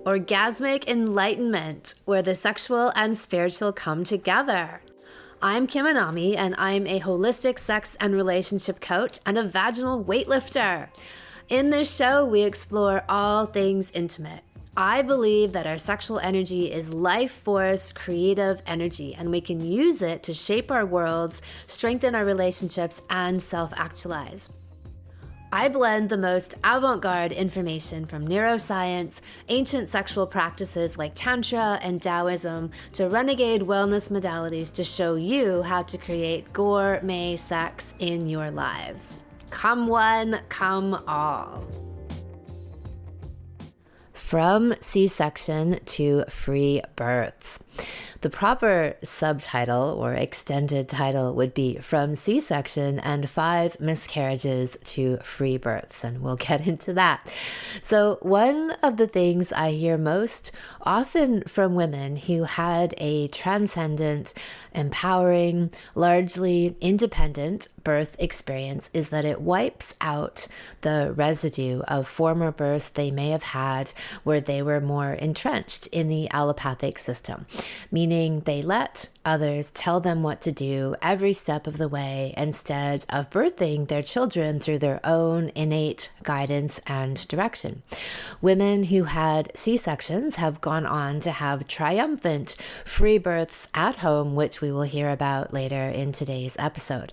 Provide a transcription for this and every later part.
orgasmic enlightenment, where the sexual and spiritual come together. I'm Kim Anami, and I'm a holistic sex and relationship coach and a vaginal weightlifter. In this show, we explore all things intimate. I believe that our sexual energy is life force, creative energy, and we can use it to shape our worlds, strengthen our relationships, and self-actualize. I blend the most avant-garde information from neuroscience, ancient sexual practices like Tantra and Taoism, to renegade wellness modalities to show you how to create gourmet sex in your lives. Come one, come all. From C-section to free births. The proper subtitle or extended title would be From C-section and 5 miscarriages to free births, and we'll get into that. So one of the things I hear most often from women who had a transcendent, empowering, largely independent birth experience is that it wipes out the residue of former births they may have had where they were more entrenched in the allopathic system, meaning they let others tell them what to do every step of the way instead of birthing their children through their own innate guidance and direction. Women who had C-sections have gone on to have triumphant free births at home, which we will hear about later in today's episode.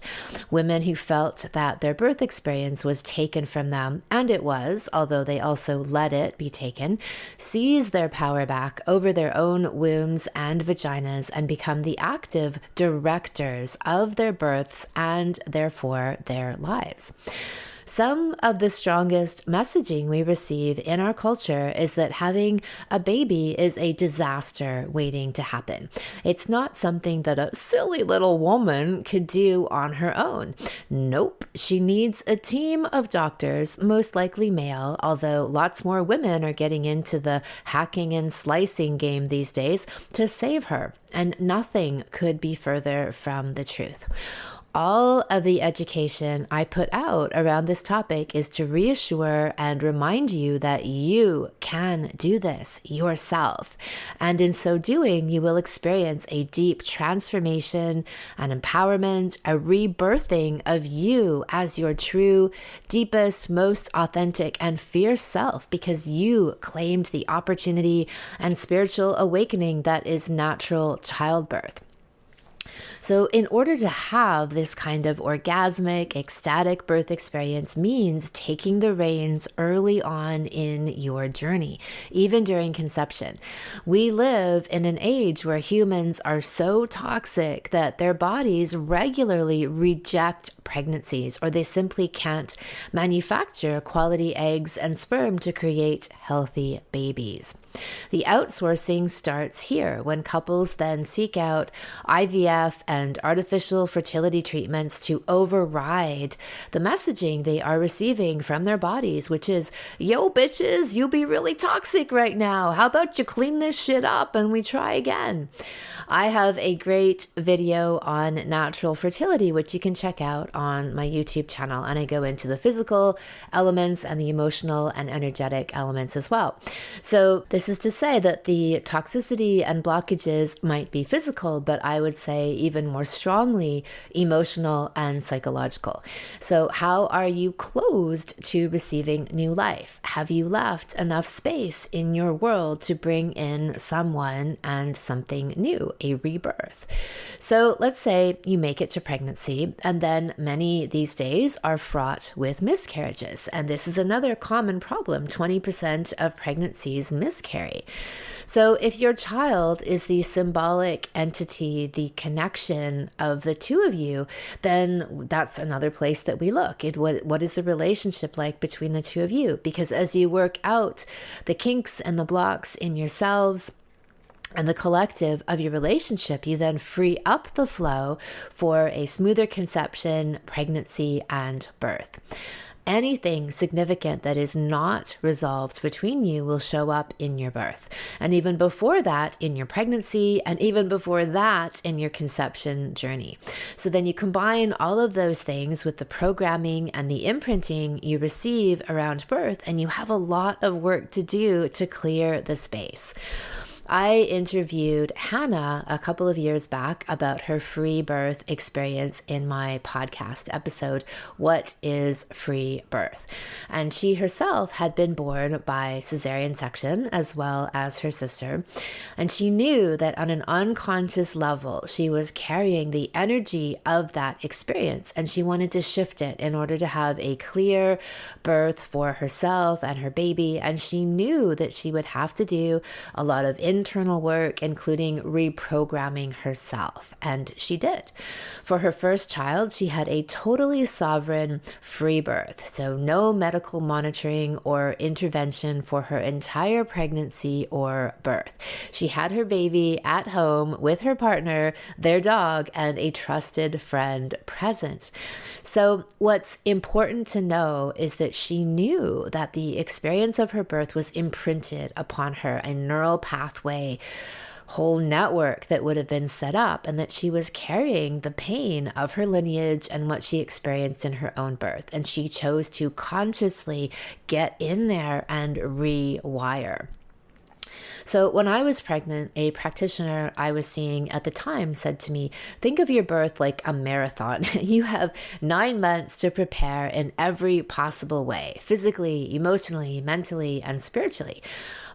Women who felt that their birth experience was taken from them, and it was, although they also let it be taken, seize their power back over their own wombs and vaginas and become the active directors of their births and therefore their lives. Some of the strongest messaging we receive in our culture is that having a baby is a disaster waiting to happen. It's not something that a silly little woman could do on her own. Nope, she needs a team of doctors, most likely male, although lots more women are getting into the hacking and slicing game these days to save her, and nothing could be further from the truth. All of the education I put out around this topic is to reassure and remind you that you can do this yourself. And in so doing, you will experience a deep transformation, an empowerment, a rebirthing of you as your true, deepest, most authentic and fierce self, because you claimed the opportunity and spiritual awakening that is natural childbirth. So in order to have this kind of orgasmic, ecstatic birth experience means taking the reins early on in your journey, even during conception. We live in an age where humans are so toxic that their bodies regularly reject pregnancies, or they simply can't manufacture quality eggs and sperm to create healthy babies. The outsourcing starts here when couples then seek out IVF and artificial fertility treatments to override the messaging they are receiving from their bodies, which is, yo, bitches, you be really toxic right now. How about you clean this shit up and we try again? I have a great video on natural fertility, which you can check out on my YouTube channel, and I go into the physical elements and the emotional and energetic elements as well. So this is to say that the toxicity and blockages might be physical, but I would say even more strongly emotional and psychological. So how are you closed to receiving new life? Have you left enough space in your world to bring in someone and something new, a rebirth? So let's say you make it to pregnancy, and then many these days are fraught with miscarriages. And this is another common problem. 20% of pregnancies miscarry. So if your child is the symbolic entity, the connection of the two of you, then that's another place that we look at what is the relationship like between the two of you? Because as you work out the kinks and the blocks in yourselves and the collective of your relationship, you then free up the flow for a smoother conception, pregnancy, and birth. anything significant that is not resolved between you will show up in your birth. And even before that, in your pregnancy, and even before that, in your conception journey. So then you combine all of those things with the programming and the imprinting you receive around birth, and you have a lot of work to do to clear the space. I interviewed Hannah a couple of years back about her free birth experience in my podcast episode, What is Free Birth? And she herself had been born by cesarean section as well as her sister. And she knew that on an unconscious level, she was carrying the energy of that experience, and she wanted to shift it in order to have a clear birth for herself and her baby. And she knew that she would have to do a lot of internal work, including reprogramming herself. And she did. For her first child, she had a totally sovereign free birth. So no medical monitoring or intervention for her entire pregnancy or birth. She had her baby at home with her partner, their dog, and a trusted friend present. So what's important to know is that she knew that the experience of her birth was imprinted upon her, a neural pathway, whole network that would have been set up, and that she was carrying the pain of her lineage and what she experienced in her own birth. And she chose to consciously get in there and rewire. So when I was pregnant, a practitioner I was seeing at the time said to me, think of your birth like a marathon. You have 9 months to prepare in every possible way, physically, emotionally, mentally, and spiritually.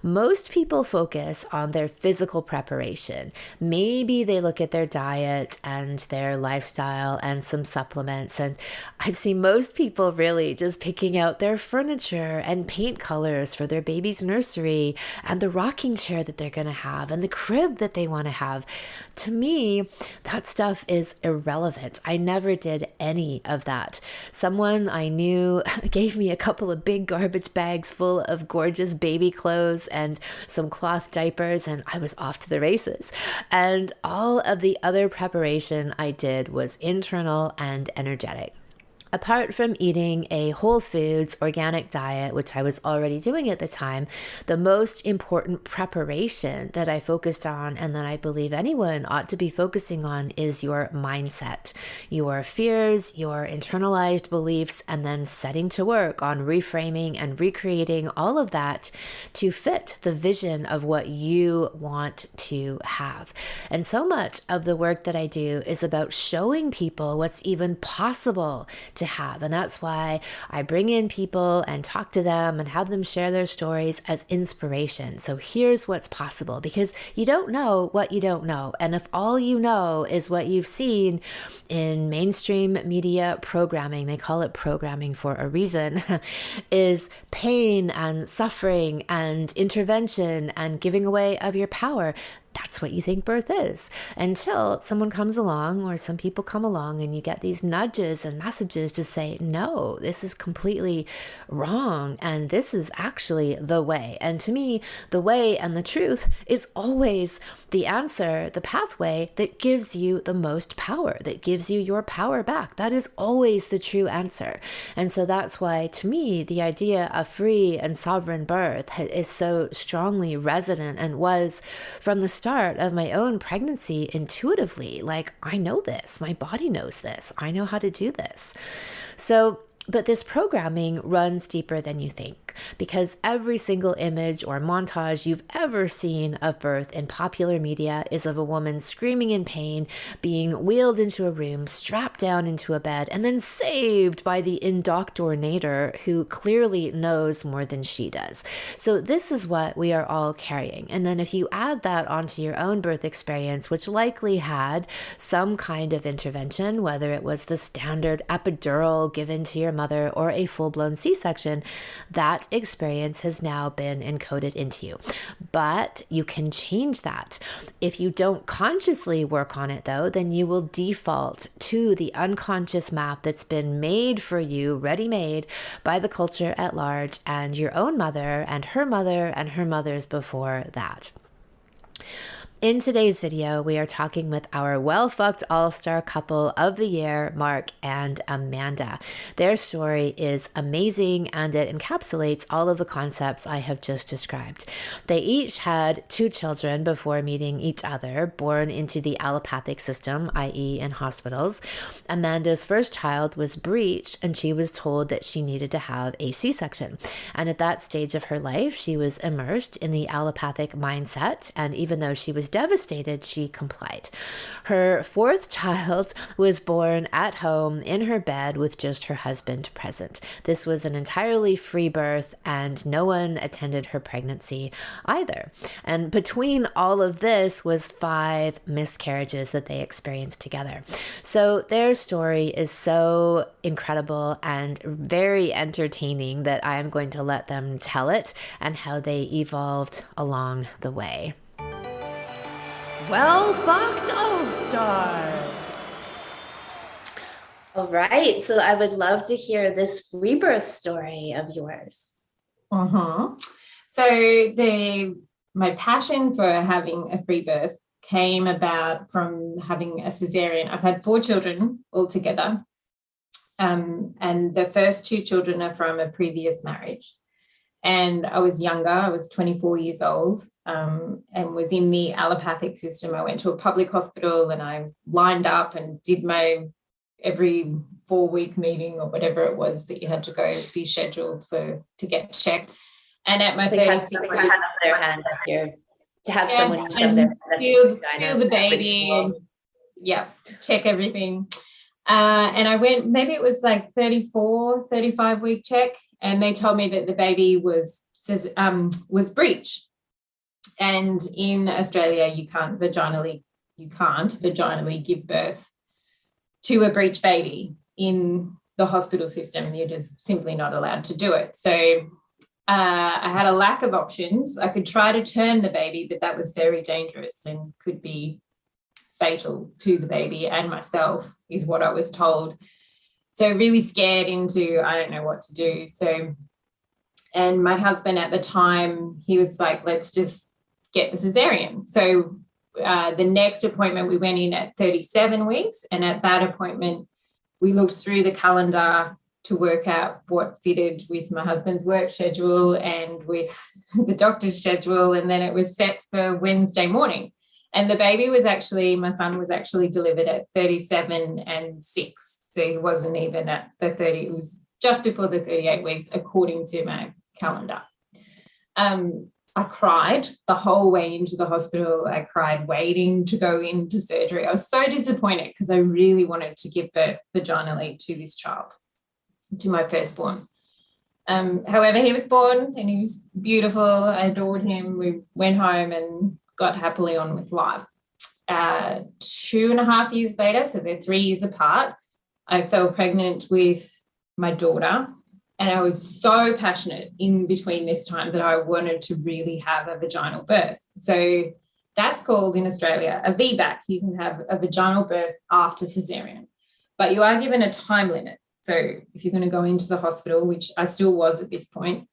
Most people focus on their physical preparation. Maybe they look at their diet and their lifestyle and some supplements. And I've seen most people really just picking out their furniture and paint colors for their baby's nursery and the rocking chair that they're going to have and the crib that they want to have. To me, that stuff is irrelevant. I never did any of that. Someone I knew gave me a couple of big garbage bags full of gorgeous baby clothes and some cloth diapers, and I was off to the races. And all of the other preparation I did was internal and energetic. Apart from eating a whole foods organic diet, which I was already doing at the time, the most important preparation that I focused on, and that I believe anyone ought to be focusing on, is your mindset, your fears, your internalized beliefs, and then setting to work on reframing and recreating all of that to fit the vision of what you want to have. And so much of the work that I do is about showing people what's even possible to have. And that's why I bring in people and talk to them and have them share their stories as inspiration. So here's what's possible, because you don't know what you don't know. And if all you know is what you've seen in mainstream media programming, they call it programming for a reason, is pain and suffering and intervention and giving away of your power, that's what you think birth is, until someone comes along, or some people come along, and you get these nudges and messages to say, no, this is completely wrong, and this is actually the way. And to me, the way and the truth is always the answer, the pathway that gives you the most power, that gives you your power back. That is always the true answer. And so that's why, to me, the idea of free and sovereign birth is so strongly resonant, and was from the start of my own pregnancy intuitively. Like, I know this, my body knows this, I know how to do this. But this programming runs deeper than you think, because every single image or montage you've ever seen of birth in popular media is of a woman screaming in pain, being wheeled into a room, strapped down into a bed, and then saved by the indoctrinator who clearly knows more than she does. So this is what we are all carrying. And then if you add that onto your own birth experience, which likely had some kind of intervention, whether it was the standard epidural given to your mother or a full-blown C-section, that experience has now been encoded into you. But you can change that. If you don't consciously work on it, though, then you will default to the unconscious map that's been made for you, ready-made by the culture at large, and your own mother and her mother and her mothers before that. In today's video, we are talking with our well-fucked all-star couple of the year, Mark and Amanda. Their story is amazing and it encapsulates all of the concepts I have just described. They each had 2 children before meeting each other, born into the allopathic system, i.e. in hospitals. Amanda's first child was breached and she was told that she needed to have a C-section. And at that stage of her life, she was immersed in the allopathic mindset, and even though she was devastated, she complied. Her 4th child was born at home in her bed with just her husband present. This was an entirely free birth and no one attended her pregnancy either. And between all of this was 5 miscarriages that they experienced together. So their story is so incredible and very entertaining that I am going to let them tell it and how they evolved along the way. Well fucked all-stars. All right, so I would love to hear this rebirth story of yours. So my passion for having a free birth came about from having a cesarean. I've had 4 children altogether, and the first 2 children are from a previous marriage. And I was younger, I was 24 years old, and was in the allopathic system. I went to a public hospital and I lined up and did my every 4-week meeting or whatever it was that you had to go be scheduled for to get checked. And at my 36th week, their hand up here to have someone show their feel the baby and check everything. And I went, maybe it was like 35 week check. And they told me that the baby was breech. And in Australia, you can't vaginally give birth to a breech baby in the hospital system. You're just simply not allowed to do it. So I had a lack of options. I could try to turn the baby, but that was very dangerous and could be fatal to the baby and myself, is what I was told. So really scared into, I don't know what to do. So, and my husband at the time, he was like, let's just get the cesarean. So the next appointment we went in at 37 weeks. And at that appointment, we looked through the calendar to work out what fitted with my husband's work schedule and with the doctor's schedule. And then it was set for Wednesday morning. And the baby was actually, my son was actually delivered at 37 and 6. So he wasn't even at the 30, it was just before the 38 weeks, according to my calendar. I cried the whole way into the hospital. I cried waiting to go into surgery. I was so disappointed because I really wanted to give birth vaginally to this child, to my firstborn. However, he was born and he was beautiful. I adored him. We went home and got happily on with life. 2.5 years later, so they're 3 years apart, I fell pregnant with my daughter, and I was so passionate in between this time that I wanted to really have a vaginal birth. So that's called in Australia a VBAC. You can have a vaginal birth after cesarean, but you are given a time limit. So if you're going to go into the hospital, which I still was at this point,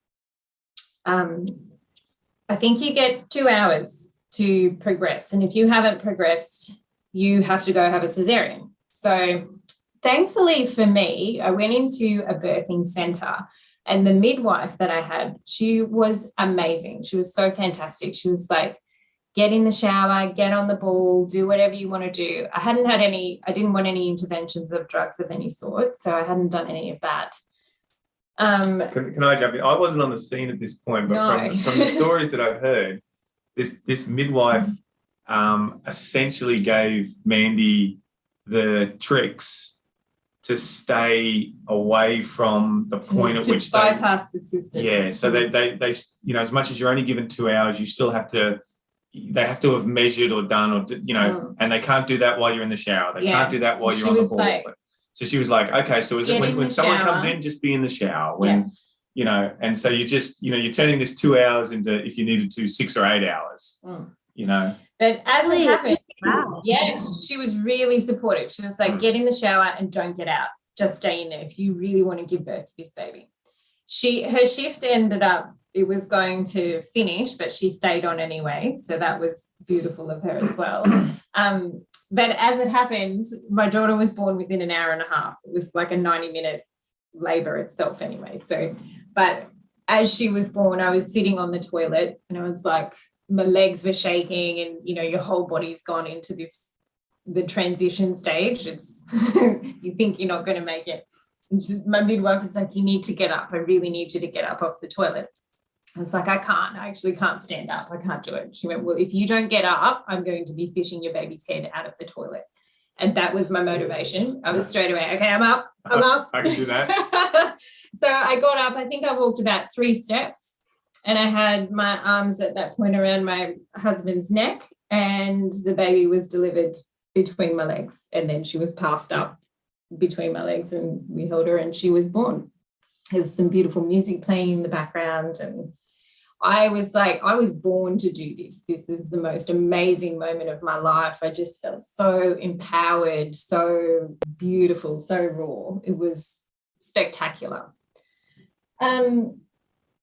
I think you get 2 hours to progress. And if you haven't progressed, you have to go have a cesarean. So thankfully for me, I went into a birthing centre, and the midwife that I had, she was amazing. She was so fantastic. She was like, get in the shower, get on the ball, do whatever you want to do. I didn't want any interventions of drugs of any sort, so I hadn't done any of that. Can I jump in? I wasn't on the scene at this point, but from the stories that I've heard, this midwife essentially gave Mandy the tricks to stay away from the point at which they bypass the system. Yeah, so they as much as you're only given 2 hours, you still have to. They have to have measured or done or and they can't do that while you're in the shower. They can't do that while you're on the ball. So she was like, okay, so is it when someone comes in, just be in the shower when and so you just you're turning this 2 hours into, if you needed to, 6 or 8 hours. But as it happened, she was really supportive. She was like, get in the shower and don't get out. Just stay in there if you really want to give birth to this baby. Her shift ended up it was going to finish, but she stayed on anyway. So that was beautiful of her as well. But as it happened, my daughter was born within an hour and a half. It was like a 90-minute labor itself anyway. So, but as she was born, I was sitting on the toilet and I was like, my legs were shaking and, you know, your whole body's gone into the transition stage. It's, you think you're not going to make it. And my midwife was like, you need to get up. I really need you to get up off the toilet. I was like, I actually can't stand up. I can't do it. She went, well, if you don't get up, I'm going to be fishing your baby's head out of the toilet. And that was my motivation. I was straight away, okay, I'm up. I can do that. So I got up. I think I walked about 3 steps and I had my arms at that point around my husband's neck and the baby was delivered between my legs. And then she was passed up between my legs and we held her and she was born. There was some beautiful music playing in the background and I was like, I was born to do this. This is the most amazing moment of my life. I just felt so empowered, so beautiful, so raw. It was spectacular. And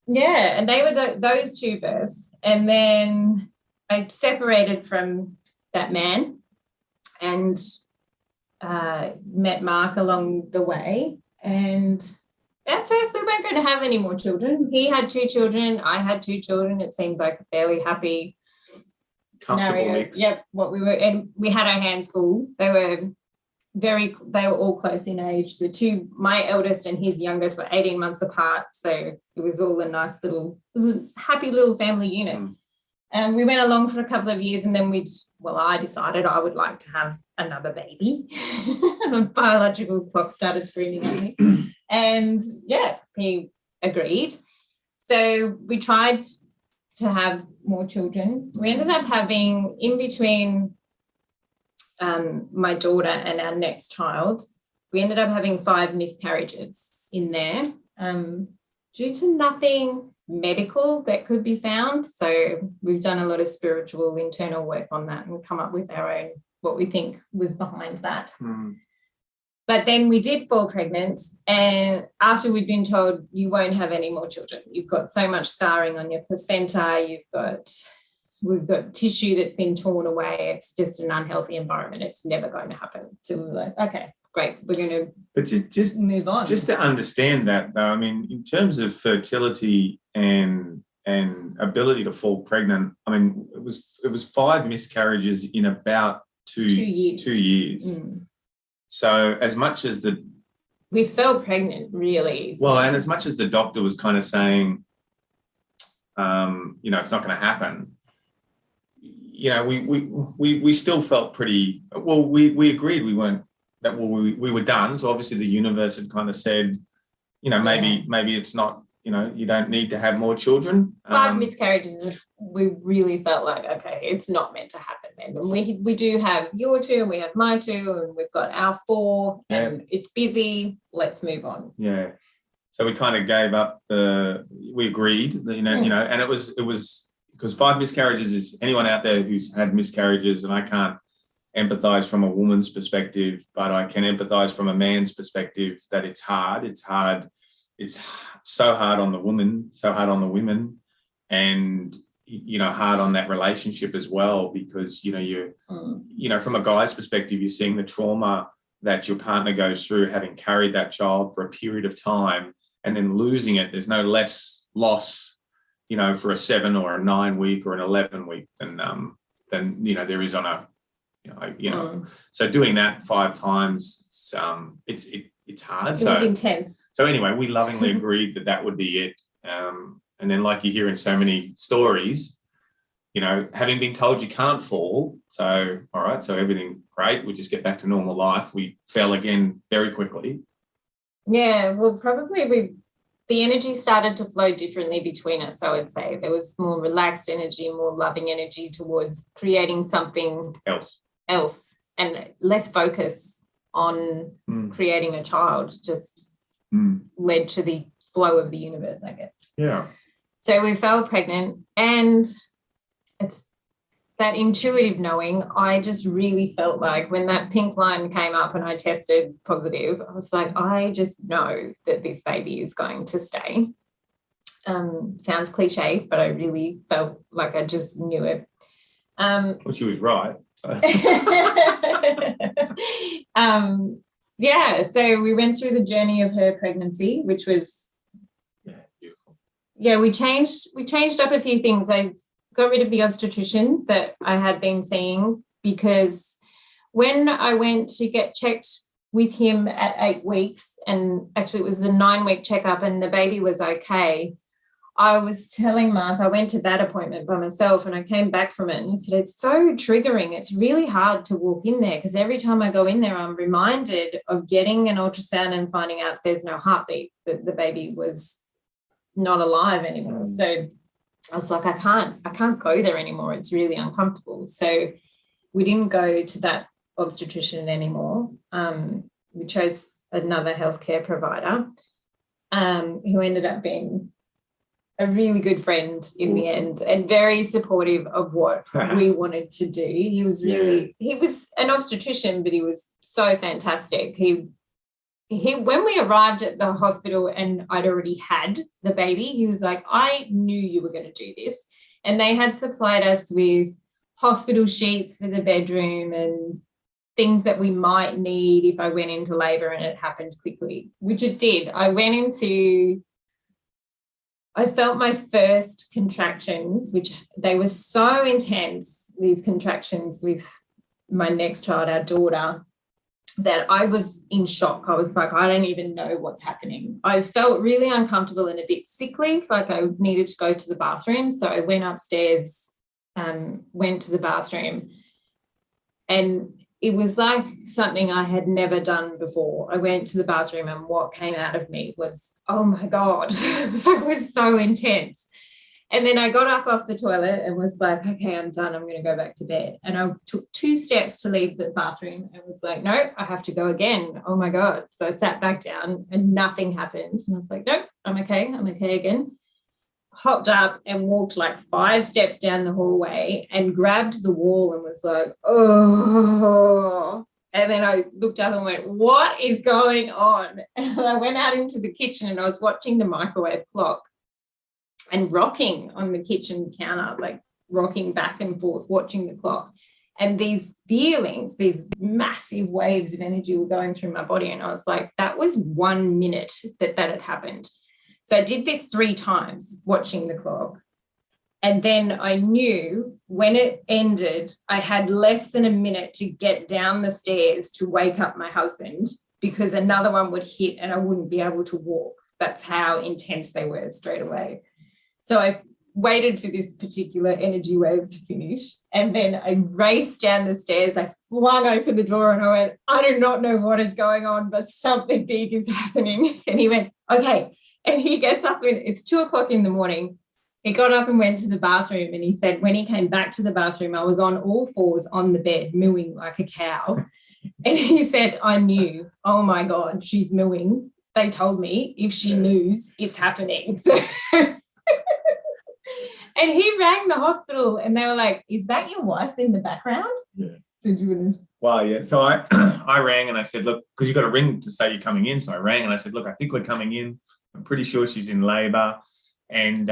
they were those 2 births. And then I separated from that man and met Mark along the way. And at first, we weren't going to have any more children. He had 2 children. I had 2 children. It seemed like a fairly happy scenario. Mix. Yep, and we had our hands full. They were all close in age. My eldest and his youngest were 18 months apart. So it was all a happy little family unit. And we went along for a couple of years and then I decided I would like to have another baby. My biological clock started screaming at me. And he agreed. So we tried to have more children. We ended up having, in between my daughter and our next child, we ended up having 5 miscarriages in there due to nothing medical that could be found. So we've done a lot of spiritual internal work on that and come up with our own, what we think was behind that. But then we did fall pregnant, and after we'd been told you won't have any more children, you've got so much scarring on your placenta, we've got tissue that's been torn away, it's just an unhealthy environment, it's never going to happen. So we were like, okay, great, we're going to just move on. Just to understand that, though, I mean, in terms of fertility and ability to fall pregnant, I mean, it was 5 miscarriages in about 2 years. 2 years. So as much as we fell pregnant, really. Well, and as much as the doctor was kind of saying, it's not going to happen, we still felt pretty, well, we agreed we were done. So obviously the universe had kind of said, maybe it's not, you don't need to have more children. 5 miscarriages, we really felt like, okay, it's not meant to happen then. And we do have your 2 and we have my 2 and we've got our 4 and it's busy, let's move on. Yeah. So we kind of gave up we agreed, and it was because 5 miscarriages is anyone out there who's had miscarriages, and I can't empathize from a woman's perspective, but I can empathize from a man's perspective that it's hard. It's so hard on the woman, so hard on the women, and hard on that relationship as well, because you're from a guy's perspective, you're seeing the trauma that your partner goes through having carried that child for a period of time and then losing it. There's no less loss, for a 7 or a 9 week or an 11 week than there is on a So doing that 5 times, it's hard. It was intense. So anyway, we lovingly agreed that would be it. And then, like you hear in so many stories, having been told you can't fall, so all right, so everything great, we just get back to normal life. We fell again very quickly. Yeah, well, probably the energy started to flow differently between us, I would say. There was more relaxed energy, more loving energy towards creating something else and less focus on creating a child, just led to the flow of the universe, I guess. Yeah. So we fell pregnant, and it's that intuitive knowing. I just really felt like when that pink line came up and I tested positive, I was like, I just know that this baby is going to stay. Sounds cliche, but I really felt like I just knew it. Well, she was right. So. Yeah, so we went through the journey of her pregnancy, which was beautiful. Yeah, we changed up a few things. I got rid of the obstetrician that I had been seeing, because when I went to get checked with him at 8 weeks, and actually it was the 9-week checkup and the baby was okay, I was telling Mark, I went to that appointment by myself and I came back from it and he said, it's so triggering. It's really hard to walk in there, because every time I go in there, I'm reminded of getting an ultrasound and finding out there's no heartbeat, that the baby was not alive anymore. So I was like, I can't go there anymore. It's really uncomfortable. So we didn't go to that obstetrician anymore. We chose another healthcare provider, who ended up being a really good friend in the end, and very supportive of what we wanted to do. He was he was an obstetrician, but he was so fantastic. He when we arrived at the hospital and I'd already had the baby, he was like, I knew you were going to do this. And they had supplied us with hospital sheets for the bedroom and things that we might need if I went into labor and it happened quickly, which it did. I felt my first contractions, which they were so intense, these contractions with my next child, our daughter, that I was in shock. I was like, I don't even know what's happening. I felt really uncomfortable and a bit sickly, like I needed to go to the bathroom. So I went upstairs, went to the bathroom, and it was like something I had never done before. I went to the bathroom and what came out of me was, oh my God, that was so intense. And then I got up off the toilet and was like, okay, I'm done. I'm going to go back to bed. And I took 2 steps to leave the bathroom and was like, no, I have to go again. Oh my God. So I sat back down and nothing happened. And I was like, nope, I'm okay. I'm okay again. Hopped up and walked like 5 steps down the hallway and grabbed the wall and was like, oh. And then I looked up and went, what is going on? And I went out into the kitchen and I was watching the microwave clock and rocking on the kitchen counter, like rocking back and forth, watching the clock. And these feelings, these massive waves of energy were going through my body. And I was like, that was 1 minute that had happened. So I did this 3 times, watching the clock. And then I knew when it ended, I had less than a minute to get down the stairs to wake up my husband, because another one would hit and I wouldn't be able to walk. That's how intense they were straight away. So I waited for this particular energy wave to finish. And then I raced down the stairs. I flung open the door and I went, I do not know what is going on, but something big is happening. And he went, okay. And he gets up and it's 2:00 in the morning. He got up and went to the bathroom. And he said, when he came back to the bathroom, I was on all fours on the bed, mooing like a cow. And he said, I knew, oh my God, she's mooing. They told me if she moves, it's happening. So and he rang the hospital and they were like, is that your wife in the background? Yeah. So do you want to... Well, yeah. So I rang and I said, look, because you got a ring to say you're coming in. So I rang and I said, look, I think we're coming in. I'm pretty sure she's in labour. And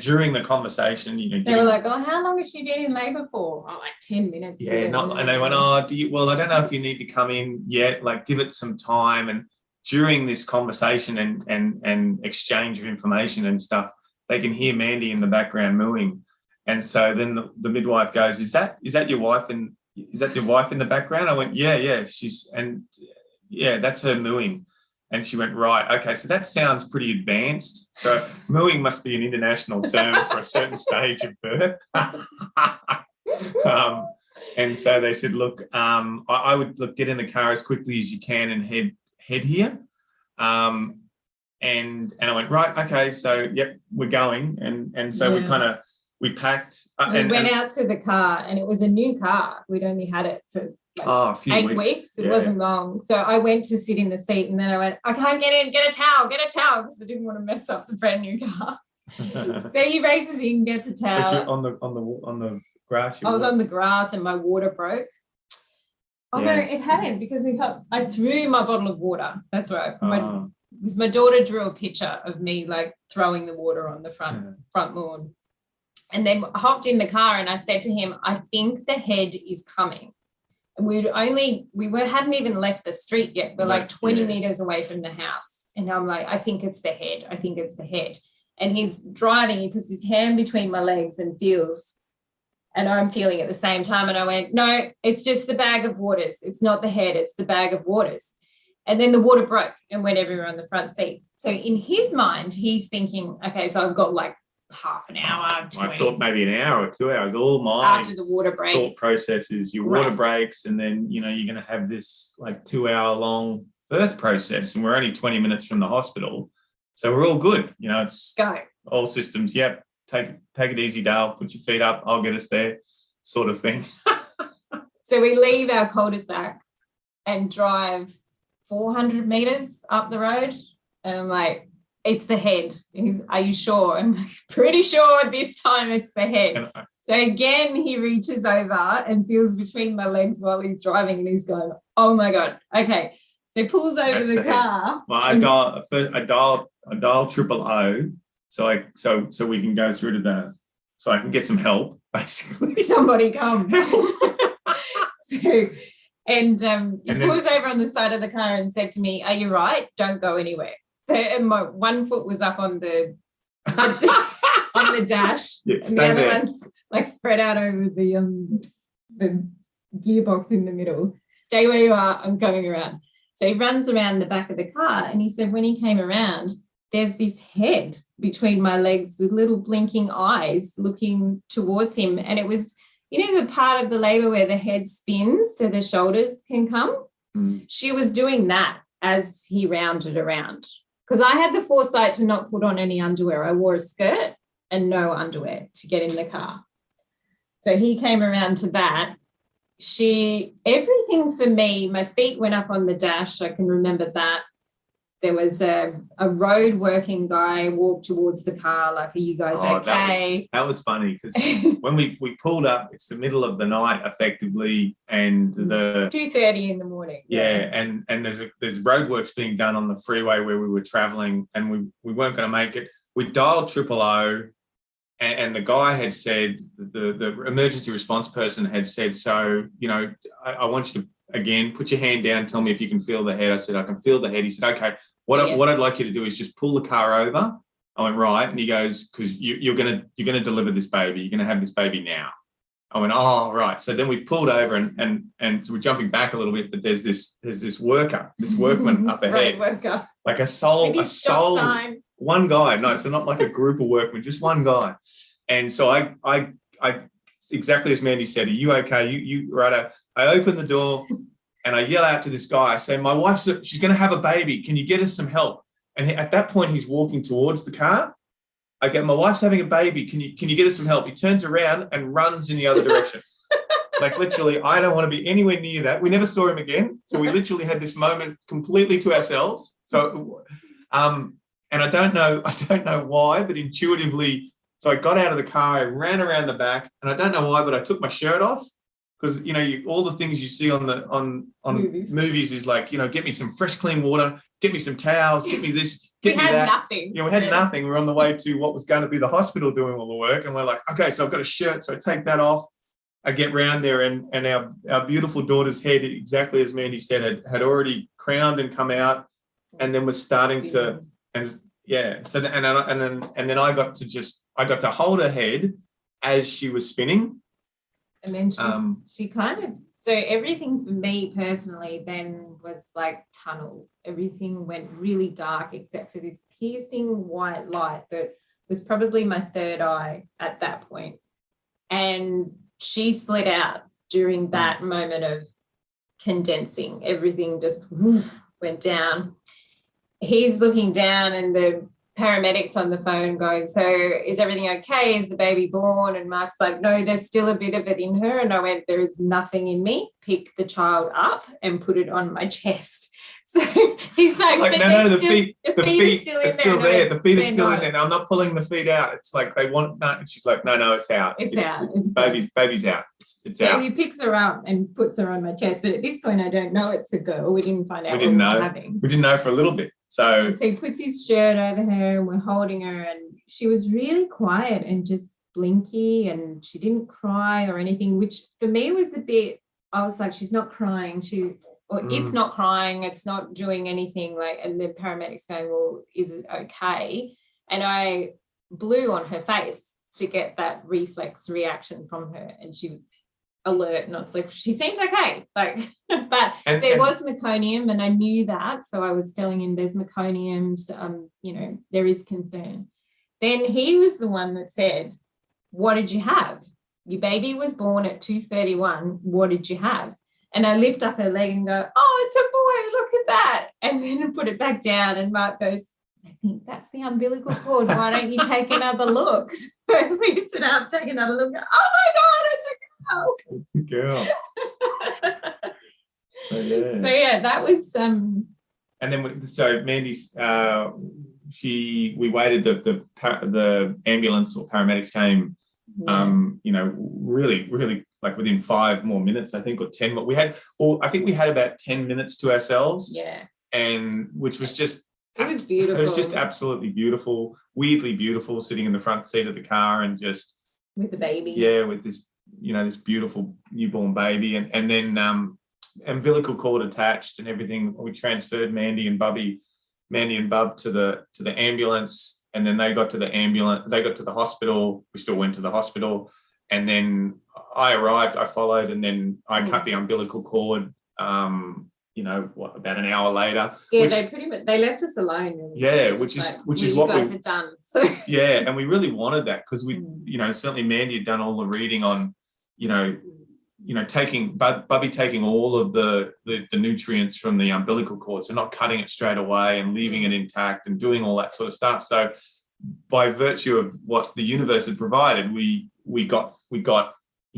during the conversation, you know, they were like, oh, how long has she been in labour for? Oh, like 10 minutes. Yeah, and they went, oh, I don't know if you need to come in yet, like give it some time. And during this conversation and exchange of information and stuff, they can hear Mandy in the background mooing. And so then the midwife goes, is that your wife in the background? I went, yeah, that's her mooing. And she went, right, okay, so that sounds pretty advanced. So mooing must be an international term for a certain stage of birth. And so they said, look, I would get in the car as quickly as you can and head here. And I went, right, okay, so yep, we're going. And so we packed. We went out to the car and it was a new car. We'd only had it for a few 8 weeks. It wasn't long. So I went to sit in the seat and then I went, I can't get in, get a towel, because I didn't want to mess up the brand new car. So he races in, gets a towel. But you're on the grass? I was on the grass and my water broke. Oh no, it hadn't, because I threw my bottle of water. That's right. because my daughter drew a picture of me like throwing the water on the front lawn, and then hopped in the car, and I said to him, I think the head is coming. We hadn't even left the street yet. We're like 20 meters away from the house. And I'm like, I think it's the head. I think it's the head. And he's driving. He puts his hand between my legs and feels, and I'm feeling at the same time. And I went, no, it's just the bag of waters. It's not the head. It's the bag of waters. And then the water broke and went everywhere on the front seat. So in his mind, he's thinking, okay, so I've got like half an hour. I thought maybe an hour or 2 hours. All my after the water breaks. Thought process is your water breaks, and then you're going to have this like 2 hour long birth process, and we're only 20 minutes from the hospital, so we're all good. It's go all systems. Yep, take it easy, Dale. Put your feet up. I'll get us there, sort of thing. So we leave our cul-de-sac and drive 400 meters up the road, and I'm like, it's the head. Are you sure? I'm like, pretty sure this time it's the head. So again, he reaches over and feels between my legs while he's driving, and he's going, oh my God. Okay. So he pulls over the car. Well, I dial 000, so we can go through to so I can get some help, basically. Somebody come. He pulls over on the side of the car and said to me, are you right? Don't go anywhere. So and my one foot was up on the on the dash, and the other one's like spread out over the gearbox in the middle. Stay where you are. I'm coming around. So he runs around the back of the car, and he said when he came around, there's this head between my legs with little blinking eyes looking towards him, and it was the part of the labour where the head spins so the shoulders can come. She was doing that as he rounded around. Because I had the foresight to not put on any underwear. I wore a skirt and no underwear to get in the car. So he came around to that. Everything for me, my feet went up on the dash. I can remember that. There was a road working guy walked towards the car like, are you guys okay? That was funny because when we pulled up, it's the middle of the night effectively, and 2:30 in the morning. Yeah, and there's roadworks being done on the freeway where we were traveling, and we weren't going to make it. We dialed 000, and the guy had said, the emergency response person had said, so, I want you to, again, put your hand down, tell me if you can feel the head. I said, I can feel the head. He said, okay, what I'd like you to do is just pull the car over. I went, right. And he goes, because you're gonna deliver this baby. You're gonna have this baby now. I went, oh, right. So then we've pulled over and so we're jumping back a little bit, but there's this workman up ahead. Worker. Like a soul, sign. One guy. No, so not like a group of workmen, just one guy. And so I exactly as Mandy said, are you okay? You right. I open the door and I yell out to this guy. I say, my wife's, she's going to have a baby. Can you get us some help? And at that point, he's walking towards the car. I go, my wife's having a baby. Can you get us some help? He turns around and runs in the other direction. Like literally, I don't want to be anywhere near that. We never saw him again. So we literally had this moment completely to ourselves. So, and I don't know why, but intuitively, so I got out of the car, I ran around the back, and I don't know why, but I took my shirt off because, all the things you see on movies is like, get me some fresh, clean water, get me some towels, get me this, get me that. We had nothing. We had nothing. We were on the way to what was going to be the hospital doing all the work, and we're like, okay, so I've got a shirt, so I take that off. I get round there, and our beautiful daughter's head, exactly as Mandy said, had already crowned and come out, and then was starting to, and yeah. So then I got to hold her head as she was spinning, and then she kind of. So everything for me personally then was like tunnel. Everything went really dark except for this piercing white light that was probably my third eye at that point, and she slid out during that moment of condensing. Everything just went down. He's looking down and the paramedics on the phone going, so is everything okay? Is the baby born? And Mark's like, no, there's still a bit of it in her. And I went, there is nothing in me. Pick the child up and put it on my chest. So So he's like no, the feet are still there. The feet are still in there. No, I'm not pulling the feet out. It's like they want that. And she's like, no, it's out. It's out. Baby's out. It's so out. He picks her up and puts her on my chest. But at this point, I don't know it's a girl. We didn't find out what we were having. We didn't know for a little bit. So he puts his shirt over her and we're holding her, and she was really quiet and just blinky, and she didn't cry or anything, which for me was a bit, I was like, she's not crying. It's not crying, it's not doing anything, like, and the paramedics going, well, is it okay? And I blew on her face to get that reflex reaction from her, and she was alert, and I was like, she seems okay, like, but there was meconium, and I knew that, so I was telling him there's meconium, there is concern. Then he was the one that said, what did you have? Your baby was born at 2:31. What did you have? And I lift up her leg and go, oh, it's a boy, look at that. And then put it back down, and Mark goes, I think that's the umbilical cord. Why don't you take another look? So I lift it up, take another look. Oh my God, it's a girl. So yeah, that was And then so Mandy's we waited, the ambulance or paramedics came, really, really, like within 5 more minutes, I think, or 10 more. I think we had about 10 minutes to ourselves. Yeah. And which was just, it was beautiful. It was just absolutely beautiful, weirdly beautiful, sitting in the front seat of the car and just with the baby. Yeah, with this, this beautiful newborn baby, and then umbilical cord attached and everything. We transferred Mandy and Bub to the ambulance, and then they got to the hospital. We still went to the hospital, and then I arrived, I followed, and then I cut the umbilical cord, about an hour later. Yeah, they left us alone. Yeah, which is what you guys had done. So yeah, and we really wanted that, because we, certainly Mandy had done all the reading on, taking Bubby taking all of the nutrients from the umbilical cord, so not cutting it straight away and leaving it intact and doing all that sort of stuff. So by virtue of what the universe had provided, we got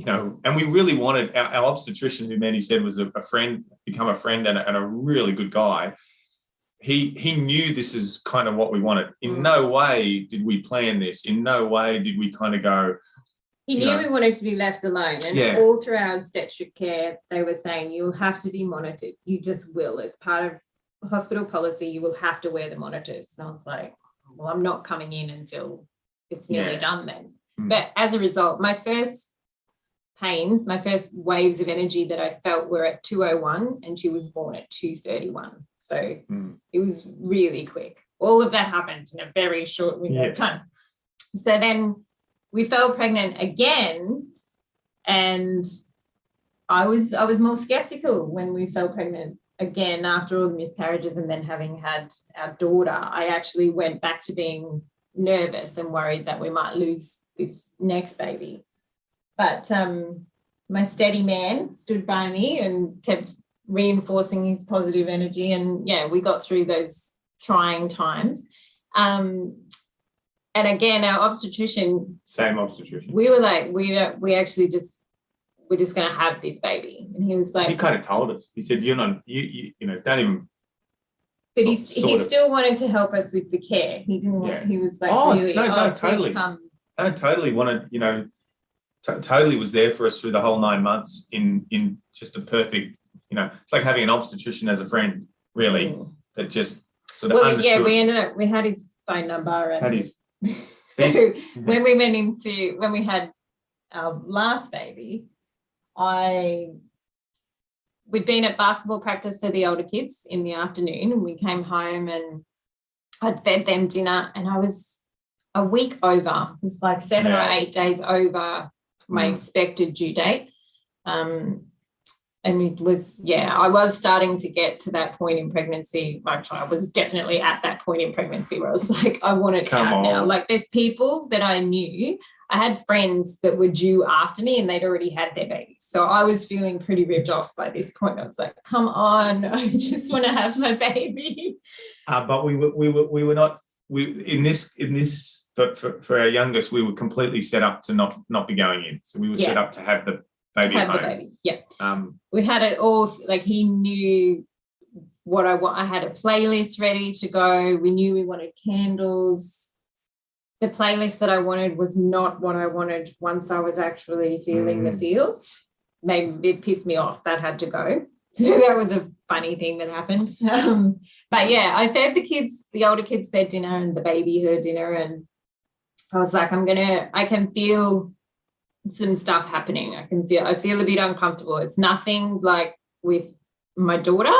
and we really wanted our obstetrician, who Mandy said was a friend, become a friend and a really good guy. He knew this is kind of what we wanted. In no way did we plan this. In no way did we kind of go. He knew we wanted to be left alone. And all through our obstetric care, they were saying, you'll have to be monitored. You just will. It's part of hospital policy. You will have to wear the monitors. And I was like, well, I'm not coming in until it's nearly done then. But as a result, my first pains, my first waves of energy that I felt were at 2:01, and she was born at 2:31. So it was really quick. All of that happened in a very short window of time. So then we fell pregnant again, and I was more skeptical when we fell pregnant again after all the miscarriages, and then having had our daughter. I actually went back to being nervous and worried that we might lose this next baby. But my steady man stood by me and kept reinforcing his positive energy, and we got through those trying times. And again, our obstetrician, same obstetrician, we were like, we're just going to have this baby. And he was like, he kind of told us, he said, don't even. But he still wanted to help us with the care. He didn't want, he was like, totally. I totally wanted, totally was there for us through the whole 9 months in just a perfect, it's like having an obstetrician as a friend, really, that just sort of understood. We had his phone number, and so when we had our last baby, we'd been at basketball practice for the older kids in the afternoon, and we came home and I'd fed them dinner, and I was a week over. It was like 7 or 8 days over my expected due date. And it was, I was starting to get to that point in pregnancy. I was definitely at that point in pregnancy where I was like, I want it out now. Like, there's people that I knew. I had friends that were due after me, and they'd already had their babies. So I was feeling pretty ripped off by this point. I was like, come on, I just want to have my baby. But we were not, but for our youngest, we were completely set up to not be going in. So we were set up to have the baby at home. We had it all, like, he knew what I want. I had a playlist ready to go. We knew we wanted candles. The playlist that I wanted was not what I wanted once I was actually feeling the feels. Maybe it pissed me off. That had to go. So that was a funny thing that happened. But yeah, I fed the kids, the older kids their dinner and the baby her dinner. And I was like, I can feel some stuff happening. I feel a bit uncomfortable. It's nothing like with my daughter,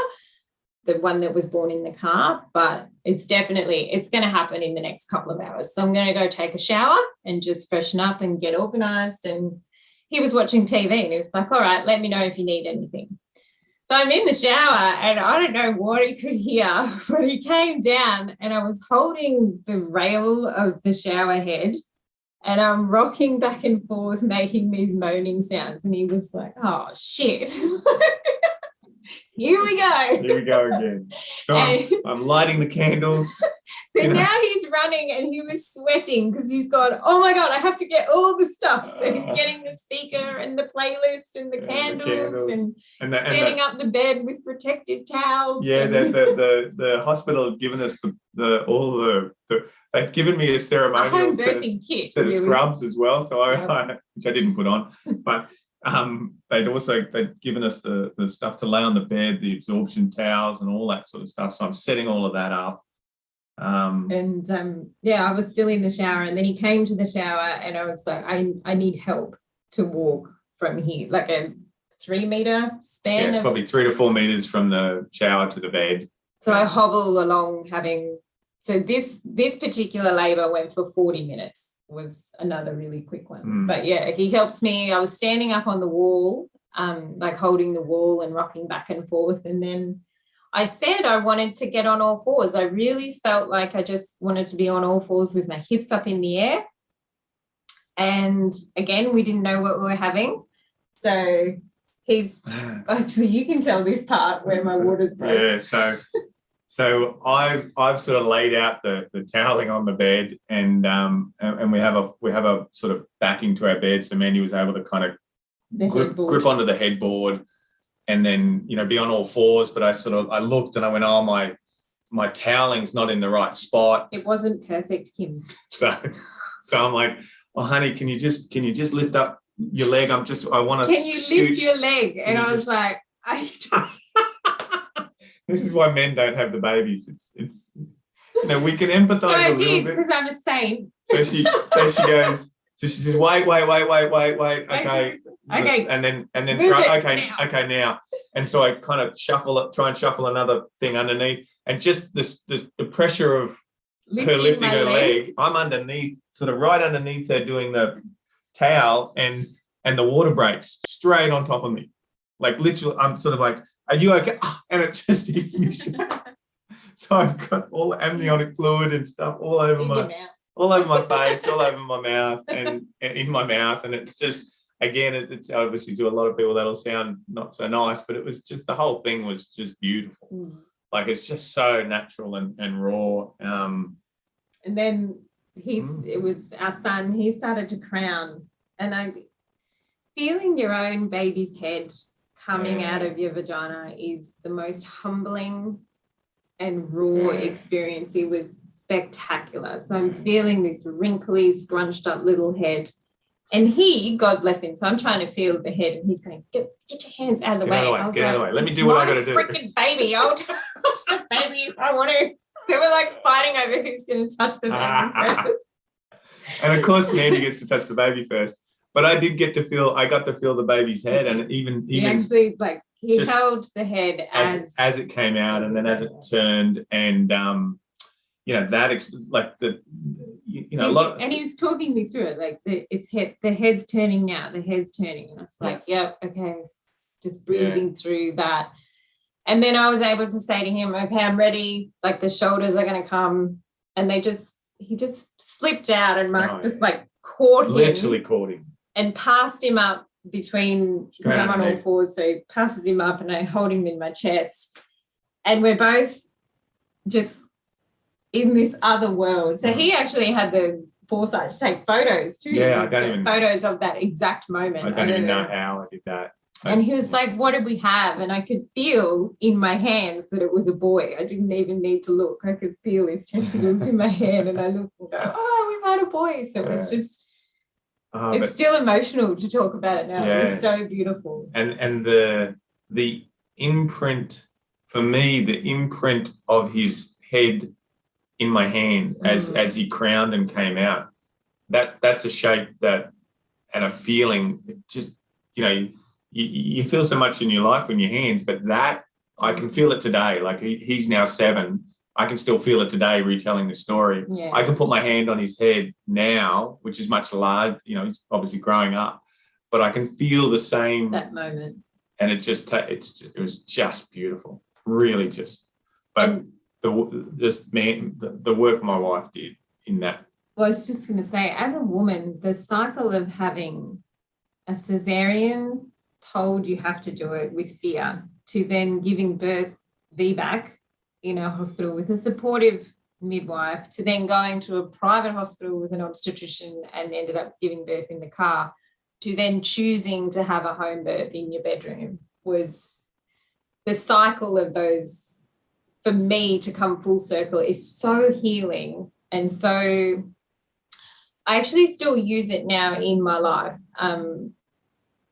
the one that was born in the car, but it's going to happen in the next couple of hours. So I'm going to go take a shower and just freshen up and get organized. And he was watching TV and he was like, all right, let me know if you need anything. So I'm in the shower and I don't know what he could hear, but he came down and I was holding the rail of the shower head and I'm rocking back and forth, making these moaning sounds. And he was like, oh, shit. Here we go. Here we go again. So I'm lighting the candles. So now he's running and he was sweating because he's gone, oh, my God, I have to get all the stuff. So he's getting the speaker and the playlist and the candles and setting up the bed with protective towels. Yeah, the hospital had given us they've given me a ceremonial set of scrubs as well, so which I didn't put on. But they'd given us the stuff to lay on the bed, the absorption towels and all that sort of stuff. So I'm setting all of that up. I was still in the shower and then he came to the shower and I was like, I need help to walk from here, like a 3-meter span. Yeah, it's probably 3 to 4 meters from the shower to the bed. So I hobble along so this particular labor went for 40 minutes. Was another really quick one. But yeah, he helps me. I was standing up on the wall, like holding the wall and rocking back and forth. And then I said I wanted to get on all fours. I really felt like I just wanted to be on all fours with my hips up in the air. And again, we didn't know what we were having. So he's actually, you can tell this part where my water's broke. Yeah, so I've sort of laid out the toweling on the bed and we have a sort of backing to our bed. So Mandy was able to kind of grip onto the headboard and then, be on all fours. But I looked and I went, oh, my toweling's not in the right spot. It wasn't perfect, Kim. So I'm like, oh, honey, can you just lift up your leg? I want to Can you lift your leg? And I was like, I don't. This is why men don't have the babies. It's we can empathize a little bit. Because I'm a saint. So she goes. So she says, wait. Okay. And then okay now. And so I kind of try and shuffle another thing underneath, and just the pressure of her lifting her leg. I'm underneath, sort of right underneath her, doing the towel, and the water breaks straight on top of me. Like literally, I'm sort of like, are you okay? And it just hits me straight. So I've got all amniotic fluid and stuff all over my face, all over my mouth and in my mouth. And it's just, again, it's obviously to a lot of people that'll sound not so nice, but it was just, the whole thing was just beautiful. Like it's just so natural and raw. And then it was our son, he started to crown, and feeling your own baby's head coming out of your vagina is the most humbling and raw experience. It was spectacular. So I'm feeling this wrinkly, scrunched up little head. And he, God bless him, so I'm trying to feel the head and he's going, get your hands out of the way. Get out of the way. Let me do what I got to do. Freaking baby. I'll touch the baby if I want to. So we're like fighting over who's going to touch the baby first. And of course, Mandy gets to touch the baby first. But I got to feel the baby's head, and even he actually he held the head as it came out, and then as it turned, and that like the a lot of, and he was talking me through it, like the head's turning now, the head's turning, and I was like, yep, okay, just breathing through that, and then I was able to say to him, okay, I'm ready, like the shoulders are going to come, and he just slipped out, and Mark just like literally caught him. And passed him up between, because I'm on all fours, so he passes him up and I hold him in my chest. And we're both just in this other world. So he actually had the foresight to take photos too. Yeah, I don't even photos of that exact moment. I don't even know how I did that. And he was like, what did we have? And I could feel in my hands that it was a boy. I didn't even need to look. I could feel his testicles in my hand, and I looked and go, oh, we've had a boy. So it was just, it's still emotional to talk about it now. Yeah. It was so beautiful. And the imprint, for me, the imprint of his head in my hand as he crowned and came out, that's a shape that, and a feeling, it just, you feel so much in your life in your hands, but that I can feel it today. Like he's now 7. I can still feel it today retelling the story. Yeah. I can put my hand on his head now, which is much larger, he's obviously growing up, but I can feel the same. That moment. And it was just beautiful, really just. But the work my wife did in that. Well, I was just going to say, as a woman, the cycle of having a cesarean told you have to do it with fear, to then giving birth VBAC in a hospital with a supportive midwife, to then going to a private hospital with an obstetrician and ended up giving birth in the car, to then choosing to have a home birth in your bedroom, was the cycle of those, for me to come full circle, is so healing. And so I actually still use it now in my life.